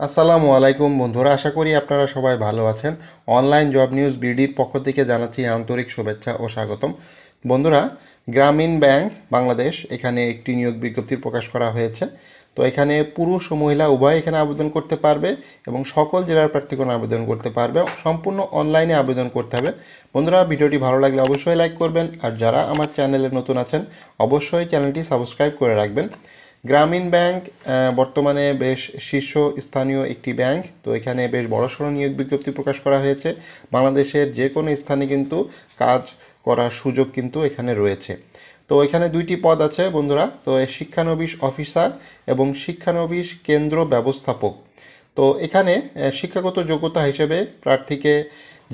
আসসালামু আলাইকুম বন্ধুরা, আশা করি আপনারা সবাই ভালো আছেন। অনলাইন জব নিউজ বিডির পক্ষ থেকে জানাচ্ছি আন্তরিক শুভেচ্ছা ও স্বাগতম। বন্ধুরা, গ্রামীণ ব্যাংক বাংলাদেশ এখানে একটি নিয়োগ বিজ্ঞপ্তি প্রকাশ করা হয়েছে। তো এখানে পুরুষ ও মহিলা উভয় এখানে আবেদন করতে পারবে এবং সকল জেলার প্রার্থীগণ আবেদন করতে পারবে। সম্পূর্ণ অনলাইনে আবেদন করতে হবে। বন্ধুরা, ভিডিওটি ভালো লাগলে অবশ্যই লাইক করবেন, আর যারা আমার চ্যানেলে নতুন আছেন অবশ্যই চ্যানেলটি সাবস্ক্রাইব করে রাখবেন। গ্রামীণ ব্যাংক বর্তমানে বেশ শীর্ষস্থানীয় একটি ব্যাংক। তো এখানে বেশ বড়সড় নিয়োগ বিজ্ঞপ্তি প্রকাশ করা হয়েছে। বাংলাদেশের যে কোনো স্থানে কিন্তু কাজ করার সুযোগ কিন্তু এখানে রয়েছে। তো এখানে দুইটি পদ আছে বন্ধুরা। তো শিক্ষানবিশ অফিসার এবং শিক্ষানবিশ কেন্দ্র ব্যবস্থাপক। তো এখানে শিক্ষাগত যোগ্যতা হিসেবে প্রার্থীকে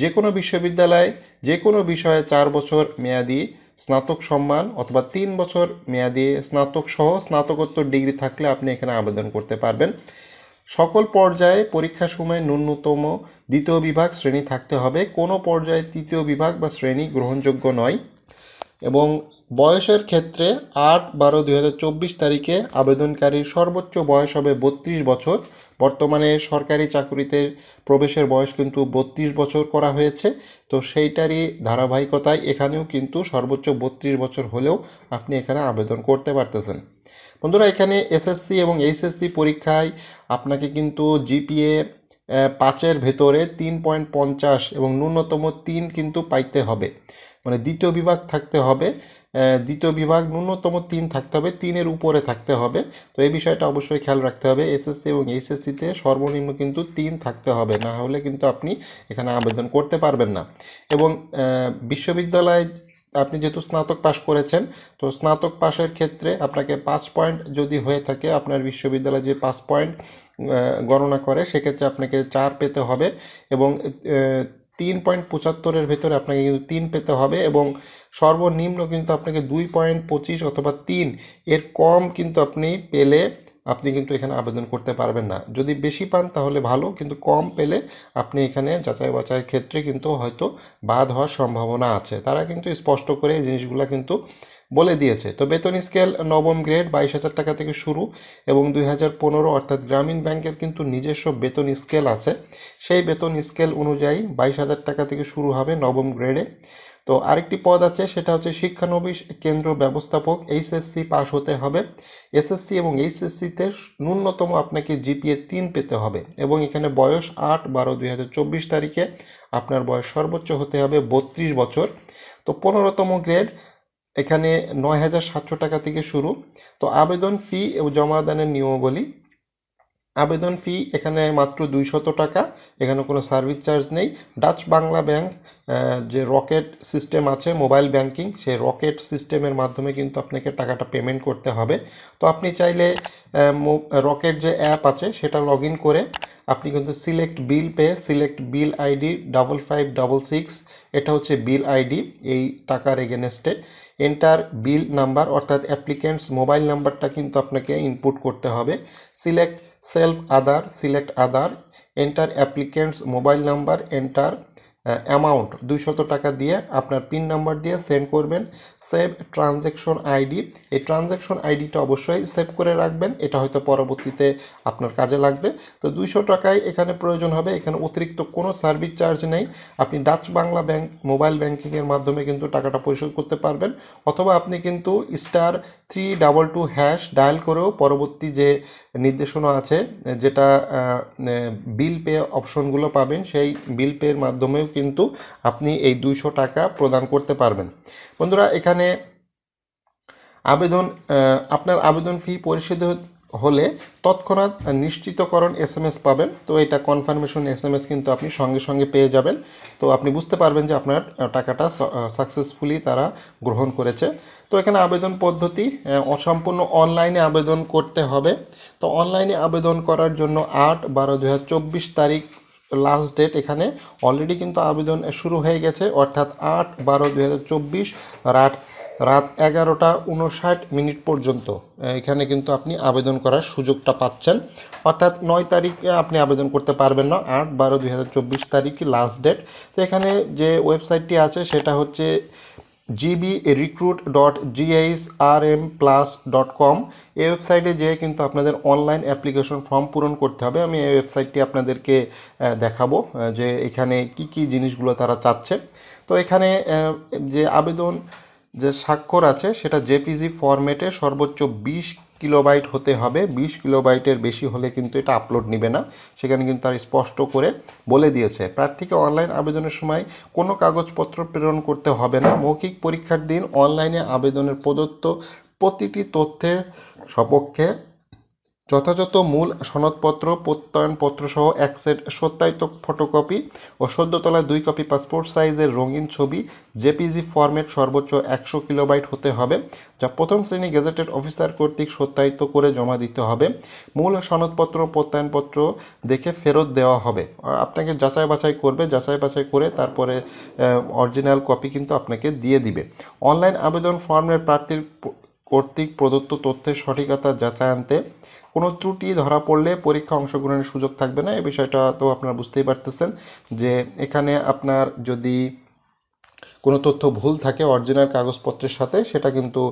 যে কোনো বিশ্ববিদ্যালয়ে যে কোনো বিষয়ে 4 বছর মেয়াদি স্নাতক সম্মান অথবা 3 বছর মেয়াদি স্নাতক সহ স্নাতকোত্তর ডিগ্রি থাকলে আপনি এখানে আবেদন করতে পারবেন। সকল পর্যায়ে পরীক্ষার সময় ন্যূনতম দ্বিতীয় বিভাগ শ্রেণী থাকতে হবে। কোনো পর্যায়ে তৃতীয় বিভাগ বা শ্রেণী গ্রহণযোগ্য নয়। এবং বয়সের ক্ষেত্রে 8/12/2024 তারিখে আবেদনকারীর সর্বোচ্চ বয়স হবে 32 বছর। বর্তমানে সরকারি চাকুরিতে প্রবেশের বয়স কিন্তু 32 বছর করা হয়েছে। তো সেইটারই ধারাবাহিকতায় এখানেও কিন্তু সর্বোচ্চ 32 বছর হলেও আপনি এখানে আবেদন করতে পারতেছেন। বন্ধুরা, এখানে এসএসসি এবং এইচএসসি পরীক্ষায় আপনাকে কিন্তু জিপিএ 5-এর ভেতরে 3.50 এবং ন্যূনতম 3 কিন্তু পাইতে হবে। মানে দ্বিতীয় বিভাগ থাকতে হবে। দ্বিতীয় বিভাগ ন্যূনতম 3 থাকতে হবে, 3-এর উপরে থাকতে হবে। তো এই বিষয়টা অবশ্যই খেয়াল রাখতে হবে। এসএসসি এবং এইচএসসিতে সর্বনিম্ন কিন্তু 3 থাকতে হবে, না হলে কিন্তু আপনি এখানে আবেদন করতে পারবেন না। এবং বিশ্ববিদ্যালয় আপনি যেহেতু স্নাতক পাশ করেছেন, তো স্নাতক পাশের ক্ষেত্রে আপনাকে 5 পয়েন্ট যদি হয়ে থাকে, আপনার বিশ্ববিদ্যালয় যে 5 পয়েন্ট গণনা করে, সেক্ষেত্রে আপনাকে 4 পেতে হবে। এবং 3.75-এর ভেতরে আপনাকে কিন্তু 3 পেতে হবে। এবং সর্বনিম্ন কিন্তু আপনাকে 2.25 অথবা 3 এর কম কিন্তু আপনি পেলে আপনি কিন্তু এখানে আবেদন করতে পারবেন না। যদি বেশি পান তাহলে ভালো, কিন্তু কম পেলে আপনি এখানে যাচাই বাছাইয়ের ক্ষেত্রে কিন্তু হয়তো বাদ হওয়ার সম্ভাবনা আছে। তারা কিন্তু স্পষ্ট করে এই জিনিসগুলো কিন্তু বলে দিয়েছে। তো বেতন স্কেল নবম গ্রেড 22,000 টাকা থেকে শুরু। এবং 2015 অর্থাৎ গ্রামীণ ব্যাংকের কিন্তু নিজস্ব বেতন স্কেল আছে। সেই বেতন স্কেল অনুযায়ী 22,000 টাকা থেকে শুরু হবে নবম গ্রেডে। তো আরেকটি পদ আছে, সেটা হচ্ছে শিক্ষানবিশ কেন্দ্র ব্যবস্থাপক। এইচএসসি পাস হতে হবে। এসএসসি এবং এইচএসসিতে ন্যূনতম আপনাকে জিপিএ 3 পেতে হবে। এবং এখানে বয়স 8/12/2024 তারিখে আপনার বয়স সর্বোচ্চ হতে হবে 32 বছর। তো 15তম গ্রেড এখানে 9,700 টাকা থেকে শুরু। তো আবেদন ফি ও জমাদানের নিয়মাবলী। আবেদন ফি এখানে মাত্র 200 টাকা। এখানে কোনো সার্ভিস চার্জ নেই। ডাচ বাংলা ব্যাংক যে রকেট সিস্টেম আছে মোবাইল ব্যাংকিং, সেই রকেট সিস্টেমের মাধ্যমে কিন্তু আপনাকে টাকাটা পেমেন্ট করতে হবে। তো আপনি চাইলে রকেট যে অ্যাপ আছে সেটা লগ ইন করে আপনি কিন্তু select bill pay, select bill ID 5566, এটা হচ্ছে বিল আইডি এই টাকার এগেনস্টে। এন্টার বিল নাম্বার অর্থাৎ অ্যাপ্লিকেন্টস মোবাইল নাম্বারটা কিন্তু আপনাকে ইনপুট করতে হবে। Select self other, select other, enter applicant's mobile number, enter amount 200 টাকা দিয়ে আপনার পিন নাম্বার দিয়ে সেন্ড করবেন। সেভ ট্রানজ্যাকশন আইডি, এই ট্রানজ্যাকশন আইডিটা অবশ্যই সেভ করে রাখবেন, এটা হয়তো পরবর্তীতে আপনার কাজে লাগবে। তো 200 টাকায় এখানে প্রয়োজন হবে। এখানে অতিরিক্ত কোনো সার্ভিস চার্জ নেই। আপনি ডাচ বাংলা ব্যাংক মোবাইল ব্যাংকিংয়ের মাধ্যমে কিন্তু টাকাটা পরিশোধ করতে পারবেন, অথবা আপনি কিন্তু *322# ডায়াল করেও পরবর্তী যে নির্দেশনা আছে, যেটা বিল পে অপশনগুলো পাবেন, সেই বিল পের মাধ্যমেও কিন্তু আপনি এই 200 টাকা প্রদান করতে পারবেন। বন্ধুরা, এখানে আবেদন আপনার আবেদন ফি পরিশোধ হলে তৎক্ষণাৎ নিশ্চিতকরণ এসএমএস পাবেন। তো এটা কনফার্মেশন এসএমএস কিন্তু আপনি সঙ্গে সঙ্গে পেয়ে যাবেন। তো আপনি বুঝতে পারবেন যে আপনার টাকাটা সাকসেসফুলি তারা গ্রহণ করেছে। তো এখানে আবেদন পদ্ধতি অসম্পূর্ণ অনলাইনে আবেদন করতে হবে। তো অনলাইনে আবেদন করার জন্য 8/12/2024 তারিখ লাস্ট ডেট। এখানে অলরেডি কিন্তু আবেদন শুরু হয়ে গেছে, অর্থাৎ 8/12/2024 রাত 11:59 পর্যন্ত এখানে কিন্তু আপনি আবেদন করার সুযোগটা পাচ্ছেন। অর্থাৎ 9 তারিখে আপনি আবেদন করতে পারবেন না, 8/12/2024 তারিখই লাস্ট ডেট। তো এখানে যে ওয়েবসাইটটি আছে সেটা হচ্ছে gbrecruit.ghsrmplus.com এই ওয়েবসাইটে যেয়ে কিন্তু আপনাদের অনলাইন অ্যাপ্লিকেশন ফর্ম পূরণ করতে হবে। আমি এই ওয়েবসাইটটি আপনাদেরকে দেখাবো যে এখানে কি কি জিনিসগুলো তারা চাচ্ছে। তো এখানে যে আবেদন যে স্বাক্ষর আছে সেটা জেপিজি ফরম্যাটে সর্বোচ্চ 20 কিলোবাইট হতে হবে। 20 কিলোবাইটের বেশি হলে কিন্তু এটা আপলোড নেবে না। সেখানে কিন্তু তার স্পষ্ট করে বলে দিয়েছে প্রার্থীকে অনলাইন আবেদনের সময় কোনো কাগজপত্র প্রেরণ করতে হবে না। মৌখিক পরীক্ষার দিন অনলাইনে আবেদনের প্রদত্ত প্রতিটি তথ্যের সপক্ষে যথাযথ মূল সনদপত্র প্রত্যয়নপত্র সহ এক সেট সত্যায়িত ফটোকপি ও সদ্য তোলা 2 কপি পাসপোর্ট সাইজের রঙিন ছবি জেপিজি ফরম্যাট সর্বোচ্চ 100 কিলোবাইট হতে হবে, যা প্রথম শ্রেণী গেজেটেড অফিসার কর্তৃক সত্যায়িত করে জমা দিতে হবে। মূল সনদপত্র প্রত্যয়নপত্র দেখে ফেরত দেওয়া হবে। আপনাকে যাচাই বাছাই করবে, যাচাই বাছাই করে তারপরে অরিজিনাল কপি কিন্তু আপনাকে দিয়ে দিবে। অনলাইন আবেদন ফর্মের প্রার্থীর কর্তৃক প্রদত্ত তথ্যের সঠিকতা যাচাইয়ান্তে কোনো ত্রুটি ধরা পড়লে পরীক্ষা অংশগ্রহণের সুযোগ থাকবে না। এই বিষয়টা তো আপনারা বুঝতেই পারতেছেন যে এখানে আপনার যদি কোনো তথ্য ভুল থাকে অরিজিনাল কাগজপত্রের সাথে সেটা কিন্তু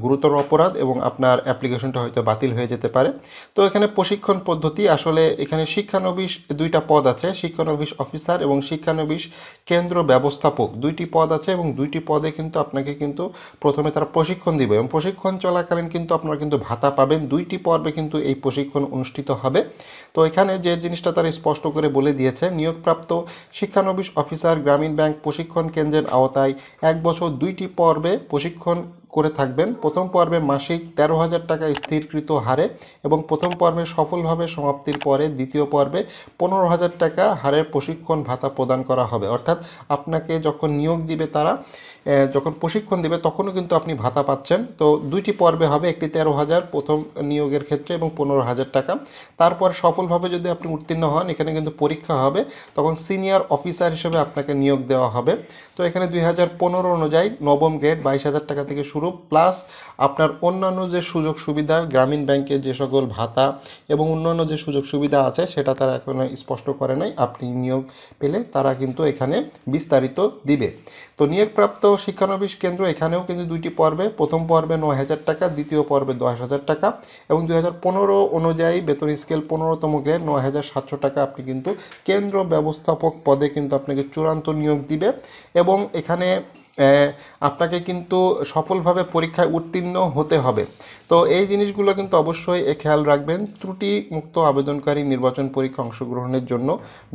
গুরুতর অপরাধ এবং আপনার অ্যাপ্লিকেশনটা হয়তো বাতিল হয়ে যেতে পারে। তো এখানে প্রশিক্ষণ পদ্ধতি আসলে এখানে শিক্ষানবিশ 2টা পদ আছে, শিক্ষানবিশ অফিসার এবং শিক্ষানবিশ কেন্দ্র ব্যবস্থাপক 2টি পদ আছে এবং 2টি পদে কিন্তু আপনাকে কিন্তু প্রথমে তারা প্রশিক্ষণ দিবে এবং প্রশিক্ষণ চলাকালীন কিন্তু আপনারা কিন্তু ভাতা পাবেন। 2টি পর্বে কিন্তু এই প্রশিক্ষণ অনুষ্ঠিত হবে। তো এখানে যে জিনিসটা তারা স্পষ্ট করে বলে দিয়েছে, নিয়োগপ্রাপ্ত শিক্ষানবিশ অফিসার গ্রামীণ ব্যাংক প্রশিক্ষণ কেন্দ্রের আওতায় 1 বছর 2টি পর্বে প্রশিক্ষণ করে থাকবেন। প্রথম পর্বে মাসিক 13,000 টাকা স্থিরকৃত হারে এবং প্রথম পর্বে সফলভাবে সমাপ্তির পরে দ্বিতীয় পর্বে 15,000 টাকা হারের প্রশিক্ষণ ভাতা প্রদান করা হবে। অর্থাৎ আপনাকে যখন নিয়োগ দিবে তারা যখন প্রশিক্ষণ দিবে তখনও কিন্তু আপনি ভাতা পাচ্ছেন। তো 2টি পর্বে হবে, একটি 13,000 প্রথম নিয়োগের ক্ষেত্রে এবং 15,000 টাকা। তারপর সফলভাবে যদি আপনি উত্তীর্ণ হন এখানে কিন্তু পরীক্ষা হবে, তখন সিনিয়র অফিসার হিসেবে আপনাকে নিয়োগ দেওয়া হবে। তো এখানে 2015 অনুযায়ী নবম গ্রেড 22,000 টাকা থেকে শুরু, প্লাস আপনার অন্যান্য যে সুযোগ সুবিধা গ্রামীণ ব্যাংকে যে সকল ভাতা এবং অন্যান্য যে সুযোগ সুবিধা আছে সেটা তারা এখনো স্পষ্ট করে নাই। আপনি নিয়োগ পেলে তারা কিন্তু এখানে বিস্তারিত দিবে। তো নিয়োগপ্রাপ্ত শিক্ষানবিশ কেন্দ্র এখানেও কিন্তু 2টি পর্বে, প্রথম পর্বে 9,000 টাকা, দ্বিতীয় পর্বে 10,000 টাকা এবং 2015 অনুযায়ী বেতন স্কেল 15তম গ্রেড 9,700 টাকা। আপনি কিন্তু কেন্দ্র ব্যবস্থাপক পদে কিন্তু আপনাকে চূড়ান্ত নিয়োগ দিবে এবং এখানে আপনাকে কিন্তু সফলভাবে পরীক্ষায় উত্তীর্ণ হতে হবে। তো এই জিনিসগুলো কিন্তু অবশ্যই খেয়াল রাখবেন। ত্রুটি মুক্ত আবেদনকারী নির্বাচন পরীক্ষা অংশগ্রহণের জন্য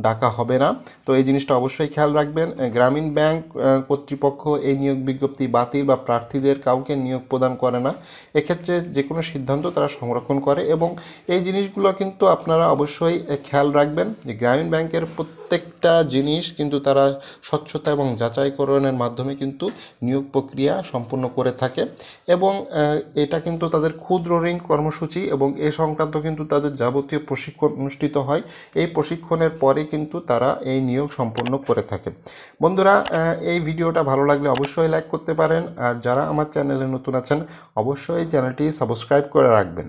ডাকা হবে না। তো এই জিনিসটা অবশ্যই খেয়াল রাখবেন। গ্রামীণ ব্যাংক কর্তৃপক্ষ এই নিয়োগ বিজ্ঞপ্তি বাতিল বা প্রার্থীদের কাউকে নিয়োগ প্রদান করে না। এক্ষেত্রে যে কোনো সিদ্ধান্ত তারা সংরক্ষণ করে এবং এই জিনিসগুলো কিন্তু আপনারা অবশ্যই খেয়াল রাখবেন যে গ্রামীণ ব্যাংকের প্রত্যেকটা জিনিস কিন্তু তারা স্বচ্ছতা এবং যাচাইকরণের মাধ্যমে কিন্তু নিয়োগ প্রক্রিয়া সম্পূর্ণ করে থাকে এবং এটা কিন্তু তাদের ক্ষুদ্র ঋণ কর্মসূচি এবং এ সংক্রান্ত কিন্তু তাদের যাবতীয় প্রশিক্ষণ অনুষ্ঠিত হয়। এই প্রশিক্ষণের পরে কিন্তু তারা এই নিয়োগ সম্পন্ন করে থাকে। বন্ধুরা, এই ভিডিওটা ভালো লাগলে অবশ্যই লাইক করতে পারেন আর যারা আমার চ্যানেলে নতুন আছেন অবশ্যই চ্যানেলটি সাবস্ক্রাইব করে রাখবেন।